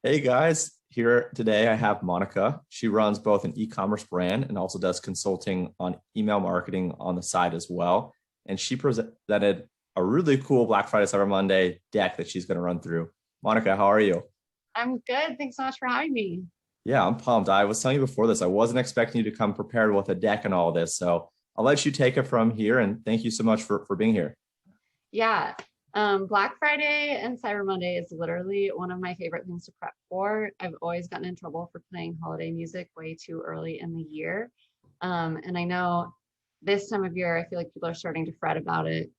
Hey guys, here today I have Monica. She runs both an e-commerce brand and also does consulting on email marketing on the side as well. And she presented a really cool Black Friday Cyber Monday deck that she's going to run through. Monica, how are you? I'm good. Thanks so much for having me. Yeah, I'm pumped. I was telling you before this, I wasn't expecting you to come prepared with a deck and all this. So I'll let you take it from here. And thank you so much for being here. Yeah, Black Friday and Cyber Monday is literally one of my favorite things to prep for. I've always gotten in trouble for playing holiday music way too early in the year. And I know this time of year, I feel like people are starting to fret about it.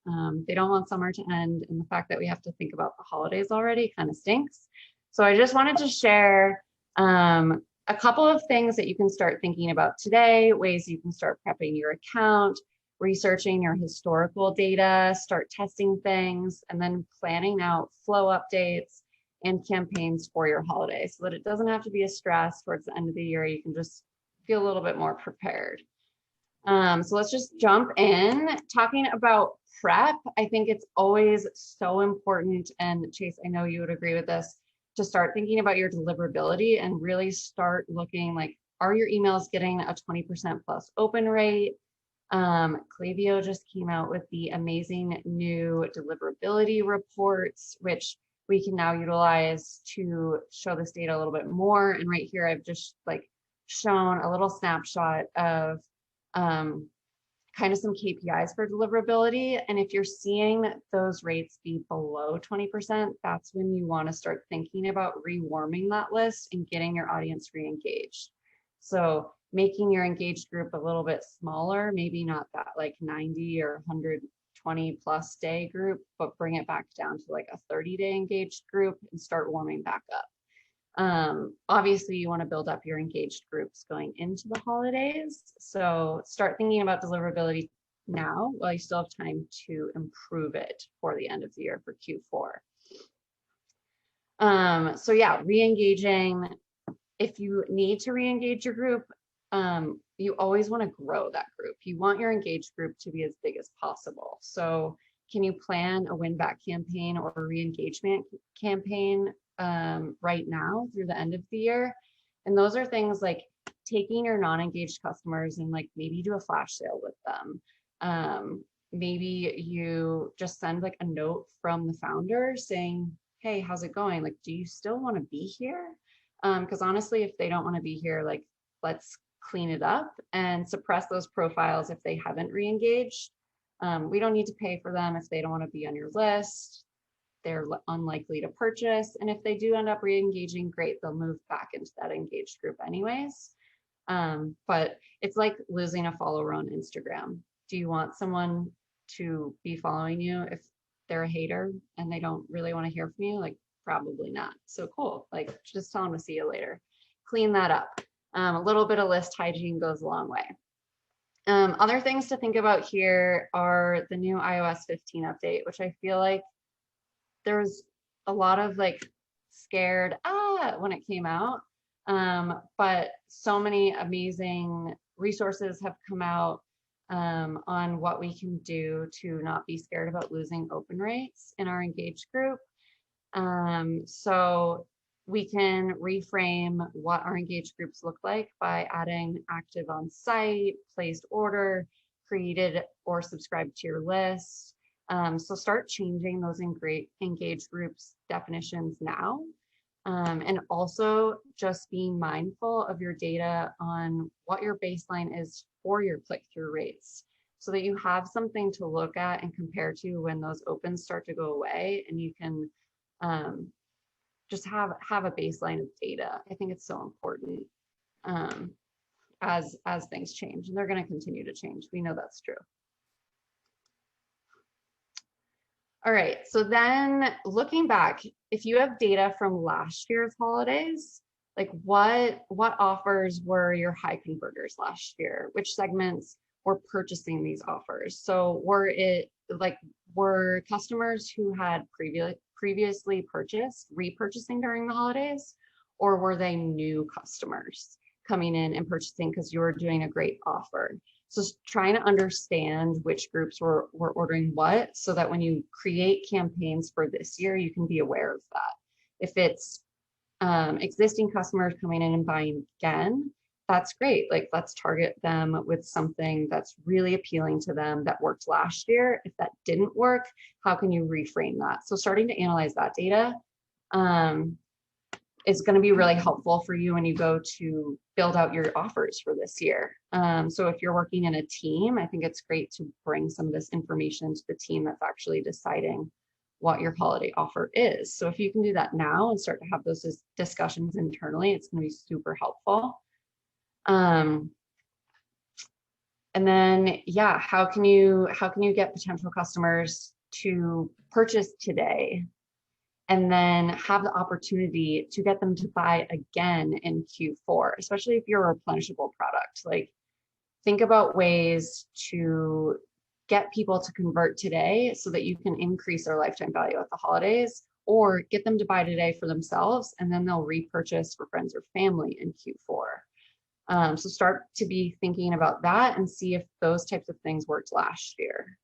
They don't want summer to end, and the fact that we have to think about the holidays already kind of stinks. So I just wanted to share a couple of things that you can start thinking about today, ways you can start prepping your account, researching your historical data, start testing things, and then planning out flow updates and campaigns for your holiday so that it doesn't have to be a stress towards the end of the year. You can just feel a little bit more prepared. So let's just jump in. Talking about prep, I think it's always so important, and Chase, I know you would agree with this, to start thinking about your deliverability and really start looking like, are your emails getting a 20% plus open rate? Klaviyo just came out with the amazing new deliverability reports, which we can now utilize to show this data a little bit more. And right here, I've just like shown a little snapshot of kind of some KPIs for deliverability. And if you're seeing those rates be below 20%, that's when you want to start thinking about rewarming that list and getting your audience re-engaged. So making your engaged group a little bit smaller, maybe not that like 90 or 120 plus day group, but bring it back down to like a 30-day engaged group and start warming back up. Obviously, you want to build up your engaged groups going into the holidays. So start thinking about deliverability now while you still have time to improve it for the end of the year for Q4. So yeah, re-engaging. If you need to re-engage your group, you always want to grow that group. You want your engaged group to be as big as possible. So can you plan a win back campaign or a re-engagement campaign right now through the end of the year? And those are things like taking your non-engaged customers and like maybe do a flash sale with them. Maybe you just send like a note from the founder saying, hey, how's it going? Like, do you still want to be here? Because honestly, if they don't want to be here, like, let's clean it up and suppress those profiles if they haven't re-engaged. We don't need to pay for them if they don't want to be on your list. They're unlikely to purchase. And if they do end up re-engaging, great, they'll move back into that engaged group anyways. But it's like losing a follower on Instagram. Do you want someone to be following you if they're a hater and they don't really want to hear from you? Like, probably not. So cool. Like, just tell them to see you later. Clean that up. A little bit of list hygiene goes a long way. Other things to think about here are the new iOS 15 update, which I feel like there's a lot of like scared when it came out. But so many amazing resources have come out on what we can do to not be scared about losing open rates in our engaged group. So we can reframe what our engaged groups look like by adding active on site, placed order, created or subscribed to your list. So start changing those engaged groups definitions now. And also just being mindful of your data on what your baseline is for your click-through rates so that you have something to look at and compare to when those opens start to go away, and you can just have a baseline of data. I think it's so important as things change, and they're going to continue to change. We know that's true. All right, so then looking back, if you have data from last year's holidays, like what offers were your high converters last year? Which segments were purchasing these offers? So were customers who had previously purchased repurchasing during the holidays, or were they new customers coming in and purchasing because you were doing a great offer? So trying to understand which groups were ordering what, so that when you create campaigns for this year, you can be aware of that. If it's Existing customers coming in and buying again, that's great. Like, let's target them with something that's really appealing to them that worked last year. If that didn't work, how can you reframe that? So starting to analyze that data is going to be really helpful for you when you go to build out your offers for this year. So if you're working in a team, I think it's great to bring some of this information to the team that's actually deciding what your holiday offer is. So if you can do that now and start to have those discussions internally, it's going to be super helpful. And then, yeah, how can you get potential customers to purchase today and then have the opportunity to get them to buy again in Q4, especially if you're a replenishable product? Like, think about ways to get people to convert today so that you can increase their lifetime value at the holidays, or get them to buy today for themselves and then they'll repurchase for friends or family in Q4. So start to be thinking about that and see if those types of things worked last year.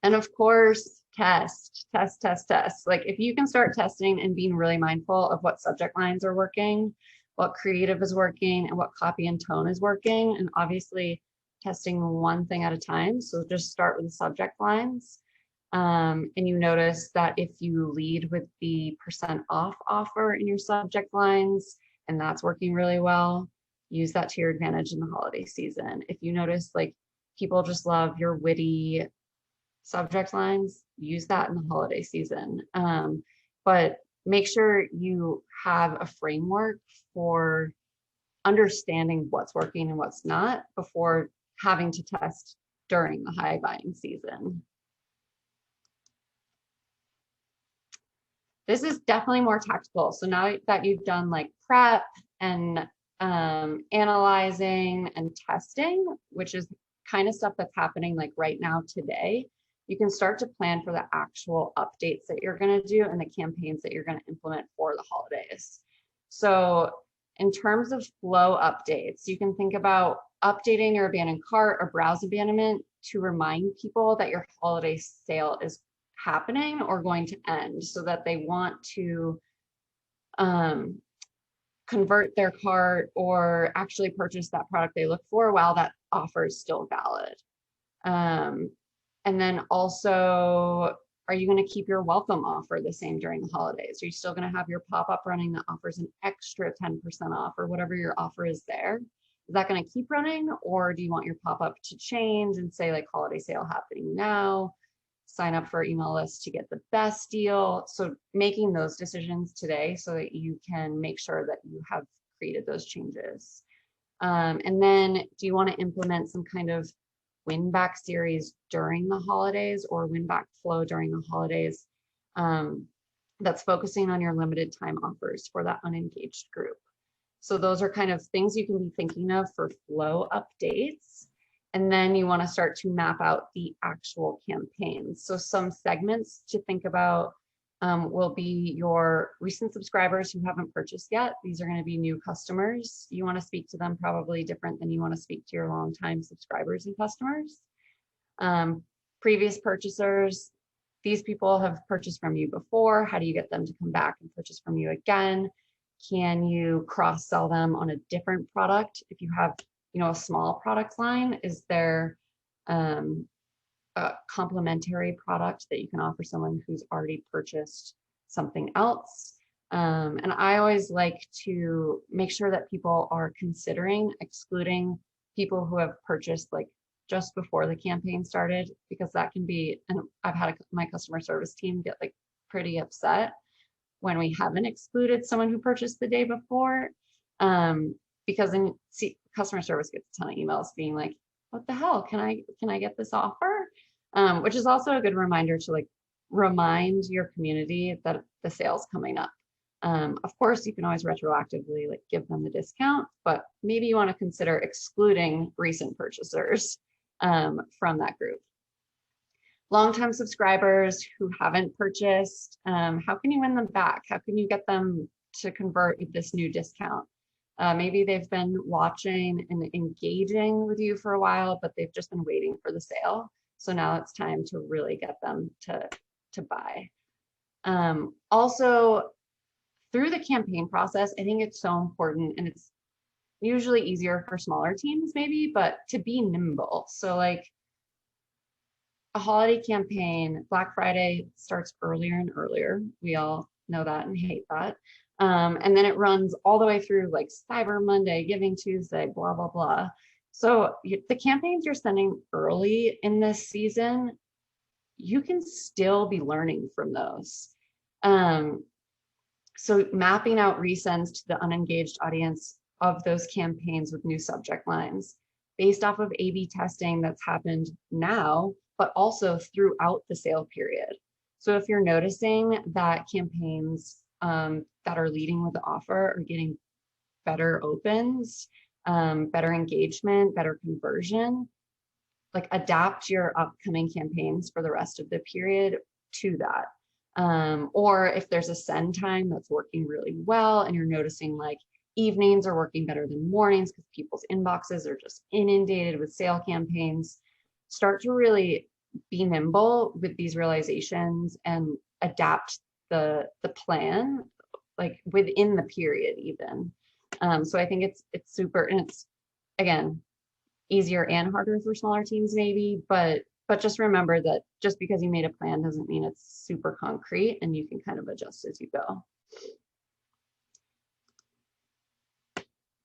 And of course, test. Like, if you can start testing and being really mindful of what subject lines are working, what creative is working, and what copy and tone is working, and obviously testing one thing at a time. So just start with the subject lines. And you notice that if you lead with the % off offer in your subject lines, and that's working really well, use that to your advantage in the holiday season. If you notice, like, people just love your witty subject lines, use that in the holiday season. But make sure you have a framework for understanding what's working and what's not before having to test during the high buying season. This is definitely more tactical. So now that you've done like prep and analyzing and testing, which is kind of stuff that's happening like right now today, you can start to plan for the actual updates that you're going to do and the campaigns that you're going to implement for the holidays. So in terms of flow updates, you can think about updating your abandoned cart or browse abandonment to remind people that your holiday sale is happening or going to end, so that they want to convert their cart or actually purchase that product they look for while that offer is still valid. And then also, are you going to keep your welcome offer the same during the holidays? Are you still going to have your pop-up running that offers an extra 10% off or whatever your offer is there? Is that going to keep running, or do you want your pop-up to change and say like holiday sale happening now? Sign up for our email list to get the best deal. So making those decisions today so that you can make sure that you have created those changes. And then do you want to implement some kind of win back series during the holidays or win back flow during the holidays that's focusing on your limited time offers for that unengaged group? So those are kind of things you can be thinking of for flow updates. And then you want to start to map out the actual campaigns. So some segments to think about will be your recent subscribers who haven't purchased yet. These are going to be new customers. You want to speak to them probably different than you want to speak to your longtime subscribers and customers. Previous purchasers, these people have purchased from you before. How do you get them to come back and purchase from you again? Can you cross-sell them on a different product? If you have, a small product line, is there a complementary product that you can offer someone who's already purchased something else? And I always like to make sure that people are considering excluding people who have purchased like just before the campaign started, because that can be, and I've had my customer service team get like pretty upset when we haven't excluded someone who purchased the day before, because then customer service gets a ton of emails being like, what the hell, can I get this offer? Which is also a good reminder to like remind your community that the sale's coming up. Of course, you can always retroactively like give them the discount, but maybe you want to consider excluding recent purchasers from that group. Long-time subscribers who haven't purchased, how can you win them back? How can you get them to convert with this new discount? Maybe they've been watching and engaging with you for a while, but they've just been waiting for the sale. So now it's time to really get them to buy. Also, through the campaign process, I think it's so important, and it's usually easier for smaller teams maybe, but to be nimble. So like a holiday campaign, Black Friday starts earlier and earlier. We all know that and hate that. And then it runs all the way through like Cyber Monday, Giving Tuesday, blah, blah, blah. So the campaigns you're sending early in this season, you can still be learning from those. So mapping out resends to the unengaged audience of those campaigns with new subject lines based off of A/B testing that's happened now, but also throughout the sale period. So if you're noticing that campaigns that are leading with the offer are getting better opens, better engagement, better conversion, like adapt your upcoming campaigns for the rest of the period to that. Or if there's a send time that's working really well and you're noticing like evenings are working better than mornings because people's inboxes are just inundated with sale campaigns, start to really be nimble with these realizations and adapt the plan like within the period even. So I think it's super, and it's again easier and harder for smaller teams maybe, but just remember that just because you made a plan doesn't mean it's super concrete, and you can kind of adjust as you go.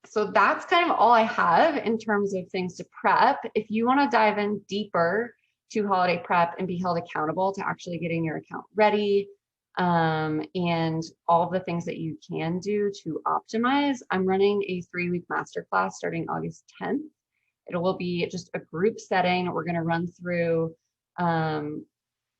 So that's kind of all I have in terms of things to prep. If you want to dive in deeper to holiday prep and be held accountable to actually getting your account ready, and all of the things that you can do to optimize, I'm running a 3-week masterclass starting August 10th. It will be just a group setting. We're going to run through, we're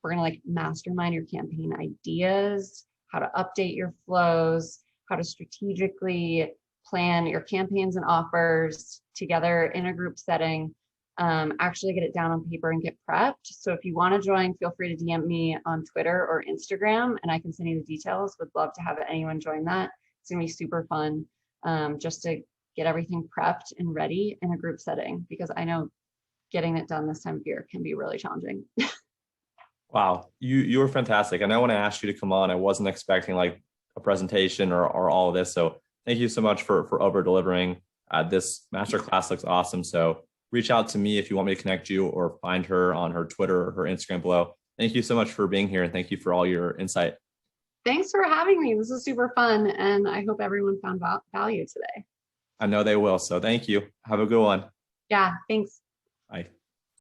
going to like mastermind your campaign ideas, how to update your flows, how to strategically plan your campaigns and offers together in a group setting, actually get it down on paper and get prepped. So if you want to join, feel free to DM me on Twitter or Instagram and I can send you the details. Would love to have anyone join that. It's going to be super fun, just to get everything prepped and ready in a group setting, because I know getting it done this time of year can be really challenging. Wow, you were fantastic. And I want to ask you to come on. I wasn't expecting like a presentation or all of this. So thank you so much for over delivering. This masterclass looks awesome. So reach out to me if you want me to connect you, or find her on her Twitter or her Instagram below. Thank you so much for being here, and thank you for all your insight. Thanks for having me. This is super fun, and I hope everyone found value today. I know they will. So thank you. Have a good one. Yeah, thanks. Bye.